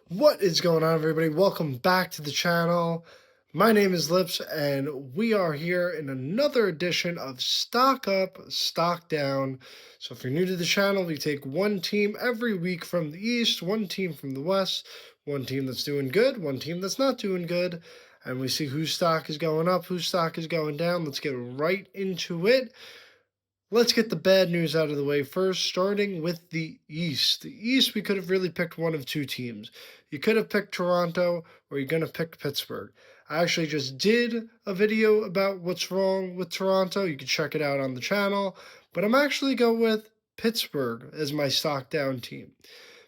What is going on, everybody? Welcome back to the channel. My name is Lips, and we are here in another edition of Stock Up, Stock Down. So if you're new to the channel, we take one team every week from the East, one team from the West, one team that's doing good, one team that's not doing good, and we see whose stock is going up, whose stock is going down. Let's get right into it. Let's get the bad news out of the way first, starting with the East. The East, we could have really picked one of two teams. You could have picked Toronto, or you're going to pick Pittsburgh. I actually just did a video about what's wrong with Toronto. You can check it out on the channel. But I'm actually going with Pittsburgh as my stock down team.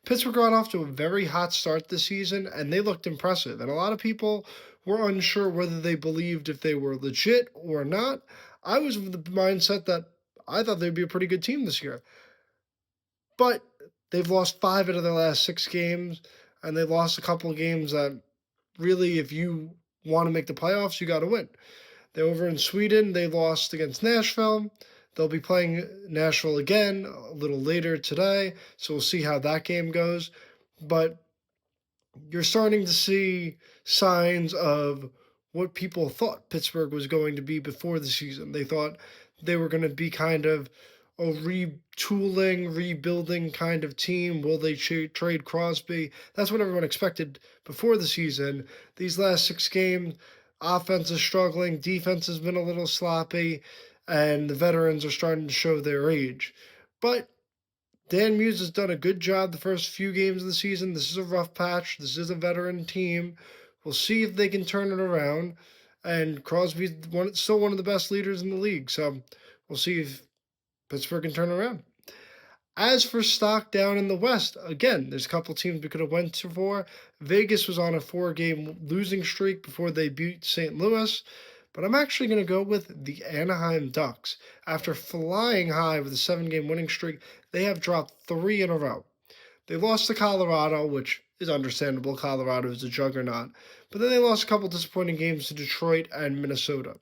Pittsburgh got off to a very hot start this season, and they looked impressive. And a lot of people were unsure whether they believed if they were legit or not. I was of the mindset that I thought they'd be a pretty good team this year. But they've lost 5 out of their last 6 games, and they lost a couple of games that really, if you want to make the playoffs, you got to win. They're over in Sweden. They lost against Nashville. They'll be playing Nashville again a little later today, so we'll see how that game goes. But you're starting to see signs of what people thought Pittsburgh was going to be before the season. They thought they were going to be kind of a retooling, rebuilding kind of team. Will they trade Crosby? That's what everyone expected before the season. These last 6 games, offense is struggling, defense has been a little sloppy, and the veterans are starting to show their age. But Dan Muse has done a good job the first few games of the season. This is a rough patch. This is a veteran team. We'll see if they can turn it around. And Crosby's still one of the best leaders in the league. So we'll see if Pittsburgh can turn around. As for stock down in the West, again, there's a couple teams we could have went for. Vegas was on a 4-game losing streak before they beat St. Louis. But I'm actually going to go with the Anaheim Ducks. After flying high with a 7-game winning streak, they have dropped 3 in a row. They lost to Colorado, which is understandable. Colorado is a juggernaut. But then they lost a couple disappointing games to Detroit and Minnesota.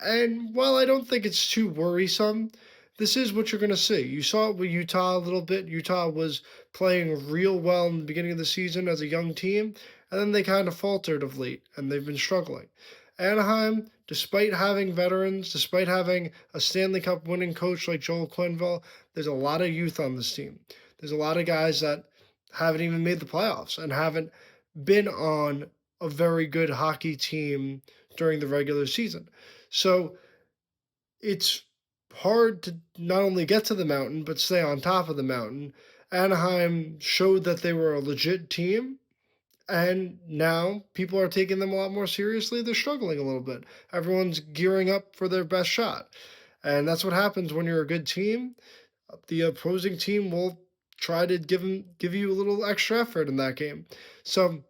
And while I don't think it's too worrisome, this is what you're going to see. You saw it with Utah a little bit. Utah was playing real well in the beginning of the season as a young team, and then they kind of faltered of late, and they've been struggling. Anaheim, despite having veterans, despite having a Stanley Cup winning coach like Joel Quenneville, there's a lot of youth on this team. There's a lot of guys that haven't even made the playoffs and haven't been on a very good hockey team during the regular season. So it's hard to not only get to the mountain, but stay on top of the mountain. Anaheim showed that they were a legit team, and now people are taking them a lot more seriously. They're struggling a little bit. Everyone's gearing up for their best shot. And that's what happens when you're a good team. The opposing team will try to give you a little extra effort in that game. So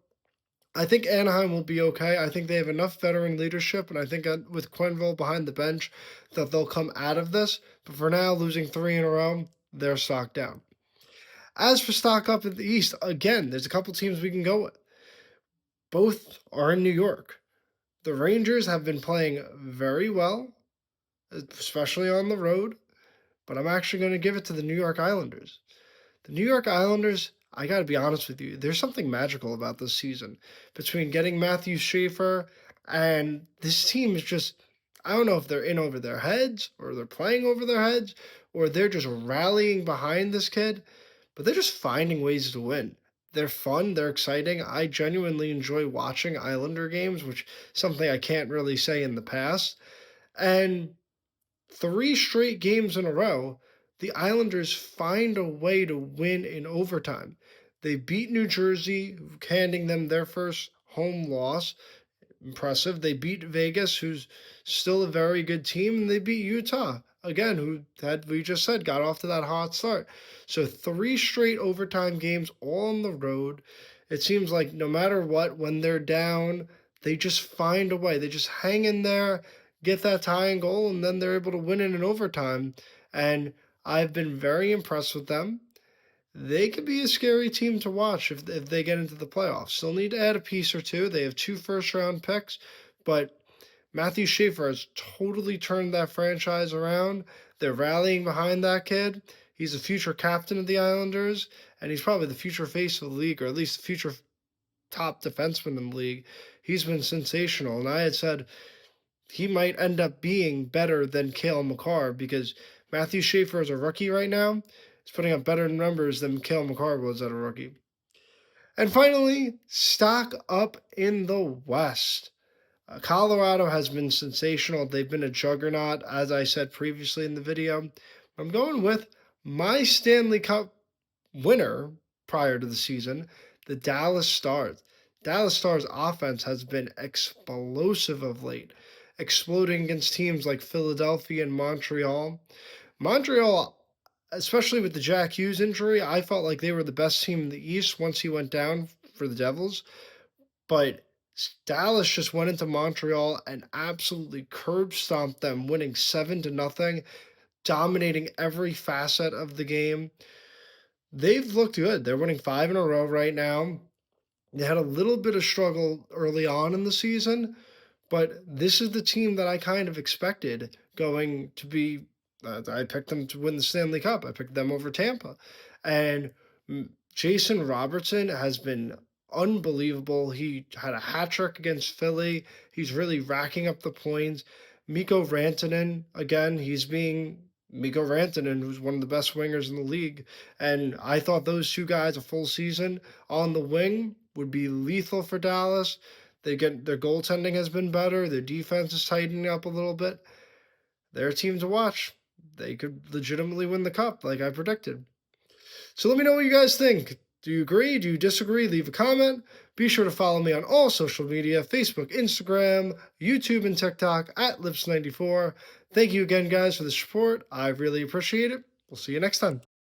I think Anaheim will be okay. I think they have enough veteran leadership, and I think with Quenneville behind the bench that they'll come out of this. But for now, losing 3 in a row, they're stock down. As for stock up in the East, again, there's a couple teams we can go with. Both are in New York. The Rangers have been playing very well, especially on the road, but I'm actually going to give it to the New York Islanders. The New York Islanders, I got to be honest with you, there's something magical about this season. Between getting Matthew Schaefer and this team is just, I don't know if they're in over their heads or they're playing over their heads or they're just rallying behind this kid, but they're just finding ways to win. They're fun, they're exciting. I genuinely enjoy watching Islander games, which is something I can't really say in the past. And 3 straight games in a row, the Islanders find a way to win in overtime. They beat New Jersey, handing them their first home loss. Impressive. They beat Vegas, who's still a very good team, and they beat Utah, again, who had, we just said, got off to that hot start. So 3 straight overtime games all on the road. It seems like no matter what, when they're down, they just find a way. They just hang in there, get that tying goal, and then they're able to win it in overtime. And I've been very impressed with them. They could be a scary team to watch if they get into the playoffs. Still need to add a piece or two. They have 2 first-round picks, but Matthew Schaefer has totally turned that franchise around. They're rallying behind that kid. He's the future captain of the Islanders, and he's probably the future face of the league, or at least the future top defenseman in the league. He's been sensational, and I had said he might end up being better than Cale Makar because Matthew Schaefer is a rookie right now. He's putting up better numbers than Cale Makar was at a rookie. And finally, stock up in the West. Colorado has been sensational. They've been a juggernaut, as I said previously in the video. I'm going with my Stanley Cup winner prior to the season, the Dallas Stars. Dallas Stars offense has been explosive of late, exploding against teams like Philadelphia and Montreal. Montreal, especially with the Jack Hughes injury, I felt like they were the best team in the East once he went down for the Devils. But Dallas just went into Montreal and absolutely curb stomped them, winning 7-0, dominating every facet of the game. They've looked good. They're winning 5 in a row right now. They had a little bit of struggle early on in the season, but this is the team that I kind of expected going to be. I picked them to win the Stanley Cup. I picked them over Tampa. And Jason Robertson has been unbelievable. He had a hat trick against Philly. He's really racking up the points. Mikko Rantanen, again, he's being Mikko Rantanen, who's one of the best wingers in the league. And I thought those two guys a full season on the wing would be lethal for Dallas. Their goaltending has been better. Their defense is tightening up a little bit. They're a team to watch. They could legitimately win the cup, like I predicted. So let me know what you guys think. Do you agree? Do you disagree? Leave a comment. Be sure to follow me on all social media, Facebook, Instagram, YouTube, and TikTok at Lips94. Thank you again, guys, for the support. I really appreciate it. We'll see you next time.